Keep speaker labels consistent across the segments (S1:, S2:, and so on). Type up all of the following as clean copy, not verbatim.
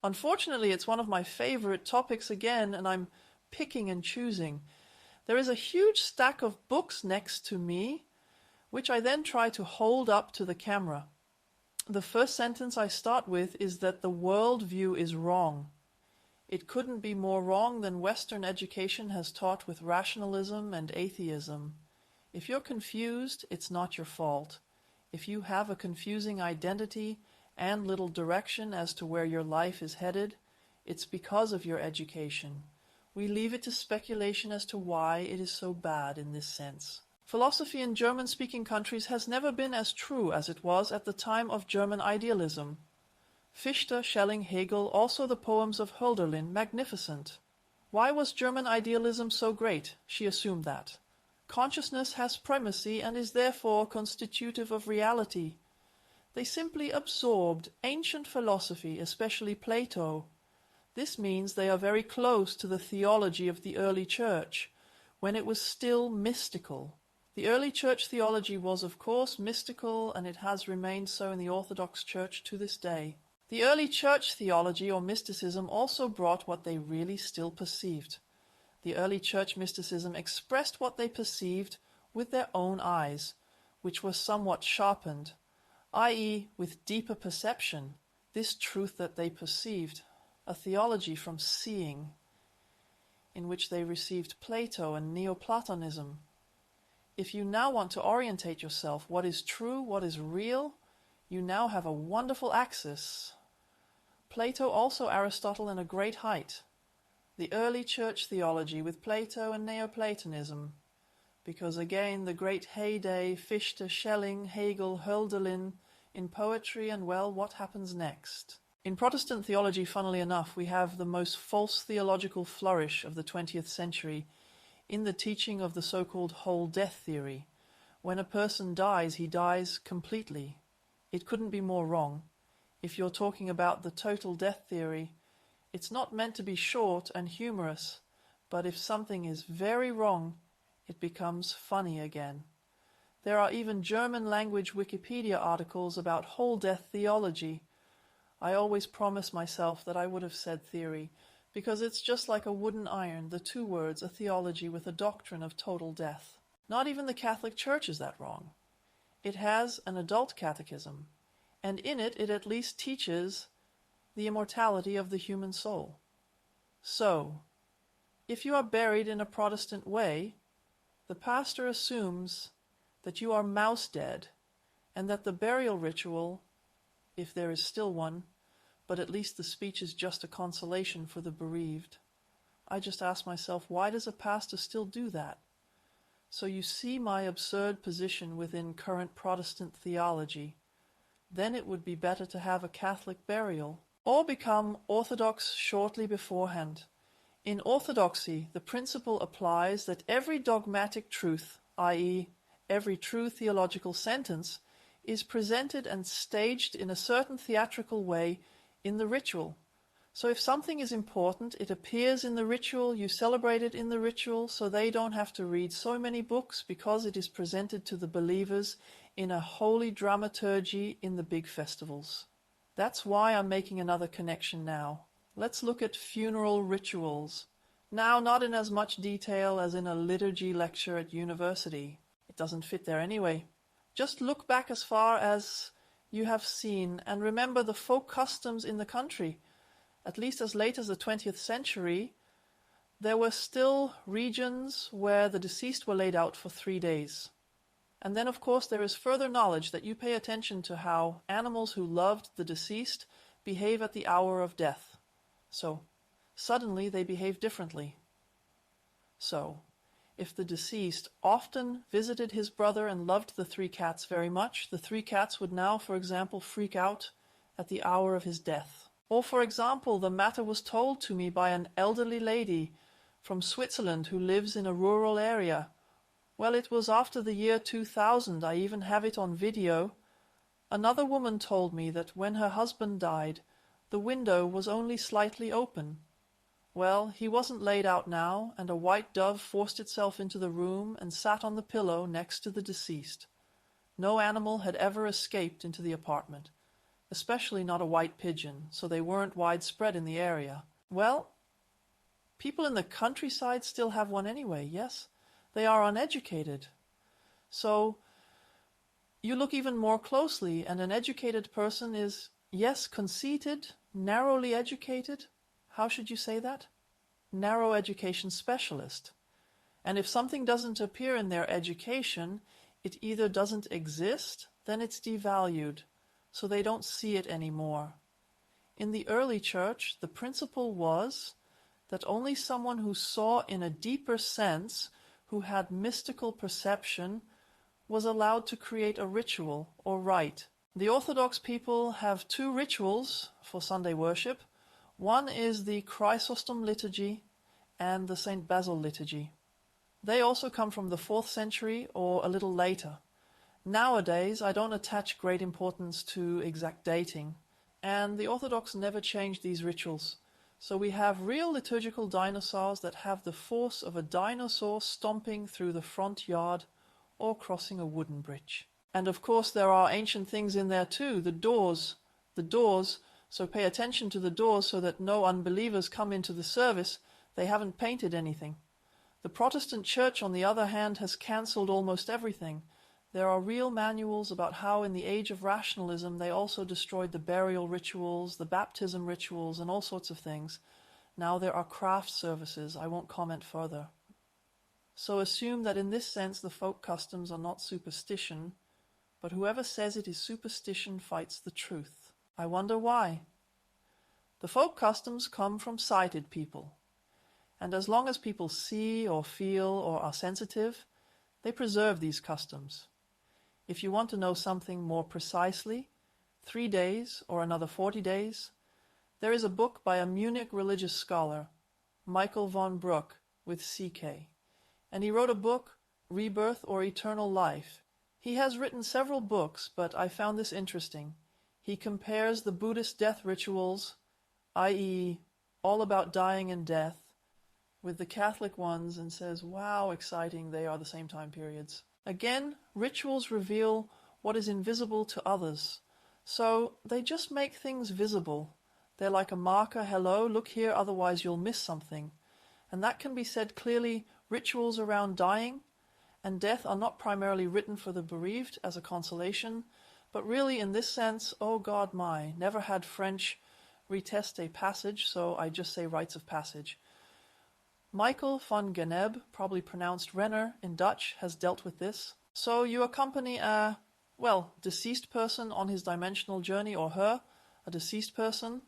S1: Unfortunately, it's one of my favorite topics again, and I'm picking and choosing. There is a huge stack of books next to me, which I then try to hold up to the camera. The first sentence I start with is that the worldview is wrong. It couldn't be more wrong than Western education has taught with rationalism and atheism. If you're confused, it's not your fault. If you have a confusing identity and little direction as to where your life is headed, it's because of your education. We leave it to speculation as to why it is so bad in this sense. Philosophy in German-speaking countries has never been as true as it was at the time of German idealism. Fichte, Schelling, Hegel, also the poems of Hölderlin, magnificent. Why was German idealism so great? She assumed that. Consciousness has primacy and is therefore constitutive of reality. They simply absorbed ancient philosophy, especially Plato. This means they are very close to the theology of the early church, when it was still mystical. The early church theology was, of course, mystical, and it has remained so in the Orthodox Church to this day. The early church theology, or mysticism, also brought what they really still perceived. The early church mysticism expressed what they perceived with their own eyes, which were somewhat sharpened, i.e., with deeper perception, this truth that they perceived, a theology from seeing, in which they received Plato and Neoplatonism. If you now want to orientate yourself, what is true, what is real, you now have a wonderful axis. Plato, also Aristotle, and a great height. The early church theology with Plato and Neoplatonism, because again the great heyday, Fichte, Schelling, Hegel, Hölderlin, in poetry, and well, what happens next? In Protestant theology, funnily enough, we have the most false theological flourish of the 20th century in the teaching of the so-called whole death theory. When a person dies, he dies completely. It couldn't be more wrong. If you're talking about the total death theory, it's not meant to be short and humorous, but if something is very wrong, it becomes funny again. There are even German-language Wikipedia articles about whole death theology. I always promise myself that I would have said theory, because it's just like a wooden iron, the two words, a theology with a doctrine of total death. Not even the Catholic Church is that wrong. It has an adult catechism, and in it at least teaches the immortality of the human soul. So, if you are buried in a Protestant way, the pastor assumes that you are mouse dead, and that the burial ritual, if there is still one, but at least the speech is just a consolation for the bereaved. I just ask myself, why does a pastor still do that? So you see my absurd position within current Protestant theology. Then it would be better to have a Catholic burial, or become Orthodox shortly beforehand. In Orthodoxy, the principle applies that every dogmatic truth, i.e., every true theological sentence, is presented and staged in a certain theatrical way in the ritual. So if something is important, it appears in the ritual, you celebrate it in the ritual, so they don't have to read so many books because it is presented to the believers in a holy dramaturgy in the big festivals. That's why I'm making another connection now. Let's look at funeral rituals. Now, not in as much detail as in a liturgy lecture at university. It doesn't fit there anyway. Just look back as far as you have seen and remember the folk customs in the country. At least as late as the 20th century, there were still regions where the deceased were laid out for 3 days. And then, of course, there is further knowledge that you pay attention to how animals who loved the deceased behave at the hour of death. So, suddenly they behave differently. So, if the deceased often visited his brother and loved the 3 cats very much, the 3 cats would now, for example, freak out at the hour of his death. Or, for example, the matter was told to me by an elderly lady from Switzerland who lives in a rural area. Well, it was after the year 2000, I even have it on video. Another woman told me that when her husband died, the window was only slightly open. Well, he wasn't laid out now, and a white dove forced itself into the room and sat on the pillow next to the deceased. No animal had ever escaped into the apartment. especially not a white pigeon, so they weren't widespread in the area. Well, people in the countryside still have one anyway, yes? They are uneducated. So you look even more closely, and an educated person is, yes, conceited, narrowly educated. How should you say that? Narrow education specialist. And if something doesn't appear in their education, it either doesn't exist, then it's devalued, so they don't see it anymore. In the early church, the principle was that only someone who saw in a deeper sense, who had mystical perception, was allowed to create a ritual or rite. The Orthodox people have two rituals for Sunday worship. One is the Chrysostom liturgy and the St. Basil liturgy. They also come from the 4th century or a little later. Nowadays, I don't attach great importance to exact dating, and the Orthodox never changed these rituals. So we have real liturgical dinosaurs that have the force of a dinosaur stomping through the front yard or crossing a wooden bridge. And of course there are ancient things in there too, the doors, so pay attention to the doors so that no unbelievers come into the service. They haven't painted anything. The Protestant Church, on the other hand, has cancelled almost everything. There are real manuals about how in the age of rationalism they also destroyed the burial rituals, the baptism rituals, and all sorts of things. Now there are craft services. I won't comment further. So assume that in this sense the folk customs are not superstition, but whoever says it is superstition fights the truth. I wonder why. The folk customs come from sighted people, and as long as people see or feel or are sensitive, they preserve these customs. If you want to know something more precisely, 3 days or another 40 days, there is a book by a Munich religious scholar, Michael von Bruck, with CK. And he wrote a book, Rebirth or Eternal Life. He has written several books, but I found this interesting. He compares the Buddhist death rituals, i.e., all about dying and death, with the Catholic ones and says, wow, exciting, they are the same time periods. Again, rituals reveal what is invisible to others. So they just make things visible. They're like a marker, hello, look here, otherwise you'll miss something. And that can be said clearly. Rituals around dying and death are not primarily written for the bereaved as a consolation, but really in this sense, oh God my, never had French reteste passage, so I just say rites of passage. Michael van Geneb, probably pronounced Renner in Dutch, has dealt with this. So you accompany a, deceased person on his dimensional journey, or her, a deceased person,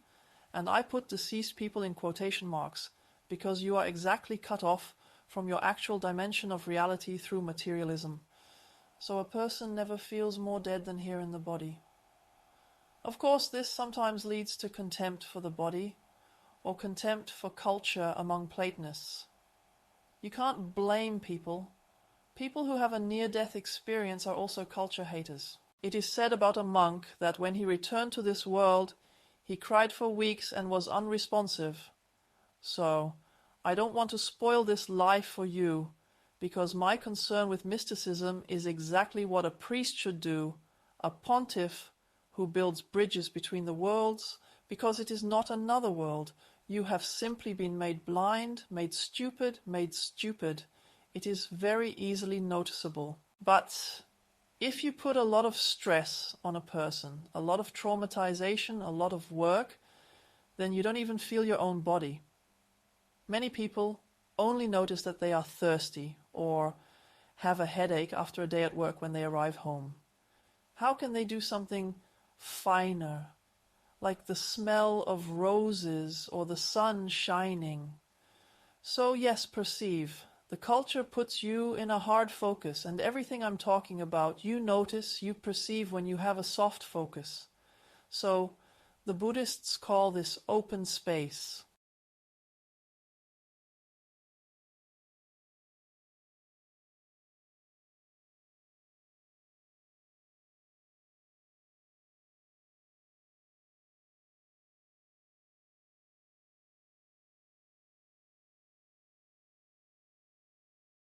S1: and I put deceased people in quotation marks, because you are exactly cut off from your actual dimension of reality through materialism. So a person never feels more dead than here in the body. Of course, this sometimes leads to contempt for the body, or contempt for culture among Platonists. You can't blame people. People who have a near-death experience are also culture haters. It is said about a monk that when he returned to this world, he cried for weeks and was unresponsive. So, I don't want to spoil this life for you, because my concern with mysticism is exactly what a priest should do, a pontiff who builds bridges between the worlds, because it is not another world. You have simply been made blind, made stupid. It is very easily noticeable. But if you put a lot of stress on a person, a lot of traumatization, a lot of work, then you don't even feel your own body. Many people only notice that they are thirsty or have a headache after a day at work when they arrive home. How can they do something finer, like the smell of roses or the sun shining? So yes, perceive. The culture puts you in a hard focus, and everything I'm talking about, you notice, you perceive when you have a soft focus. So the Buddhists call this open space.